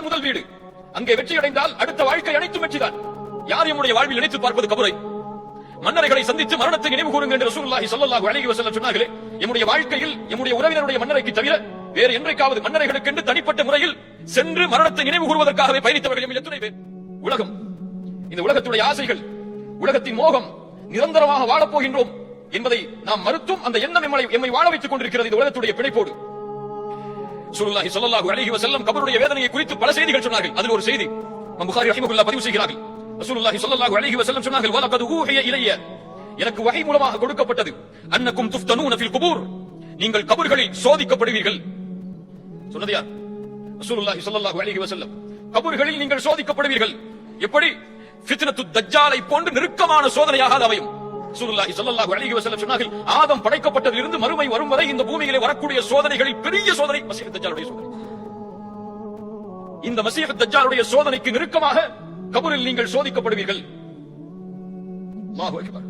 அதுதான் முதல் வீடு. அங்கே வெற்றி அடைந்தால் அடுத்த வாழ்க்கை அனைத்தும் வெற்றிதான். யார் நம்முடைய வாழ்வில் நினைத்து பார்ப்பது கபரை? மன்னரைகளை சந்தித்து மரணத்தை நினைவு கூறுங்கள் என்று ரசூலுல்லாஹி ஸல்லல்லாஹு அலைஹி வஸல்லம் சொன்னார்களே. நம்முடைய வாழ்க்கையில் நம்முடைய உறவினருடைய மன்னரைக்கு தவிர வேறு என்றைக்காவது மன்னரைகளுக்கு என்று தனிப்பட்ட முறையில் சென்று மரணத்தை நினைவு கூறுவதற்காகவே பயணித்தவர்கள் எத்தனை பேர்? உலகம், இந்த உலகத்துடைய ஆசைகள், உலகத்தின் மோகம், நிரந்தரமாக வாழப் போகின்றோம் என்பதை நாம் மறுத்தும் அந்த எண்ணம் எம்மை வாழ வைத்துக் கொண்டிருக்கிறது. இந்த உலகத்துடைய பிணைப்போடு ரசூலுல்லாஹி ஸல்லல்லாஹு அலைஹி வஸல்லம் கபருடைய வேதனையை குறித்து பல செய்திகள் சொன்னார்கள். அதில் ஒரு செய்தி புகாரி ரஹிமஹுல்லாஹ் பதிவு செய்கிறார்கள். ரசூலுல்லாஹி ஸல்லல்லாஹு அலைஹி வஸல்லம் சொன்னார்கள், வலகத் ஊஹிய இலைய, எனக்கு வஹி மூலமாக கொடுக்கப்பட்டது, அன்னக்கும் துஃப்தனூன ஃபில் குபூர், நீங்கள் கபர்களில் சோதிக்கப்படுவீர்கள். சொன்னது யார்? ரசூலுல்லாஹி ஸல்லல்லாஹு அலைஹி வஸல்லம். கபர்களில் நீங்கள் சோதிக்கப்படுவீர்கள். எப்படி? ஃபித்னத்து தஜ்ஜாலை போன்று நெருக்கமான சோதனையாக அது அமையும். ரசூலுல்லாஹி ஸல்லல்லாஹு அலைஹி வஸல்லம் சொன்னார்கள், ஆதம் படைக்கப்பட்டதிலிருந்து மறுமை வரும் வரை இந்த பூமியிலே வரக்கூடிய சோதனைகளில் பெரிய சோதனை மஸீஹ் தஜ்ஜாலுடைய சோதனை. இந்த மஸீஹ் தஜ்ஜாலுடைய சோதனைக்கு நெருக்கமாக கபரில் நீங்கள் சோதிக்கப்படுவீர்கள். அல்லாஹு அக்பர்.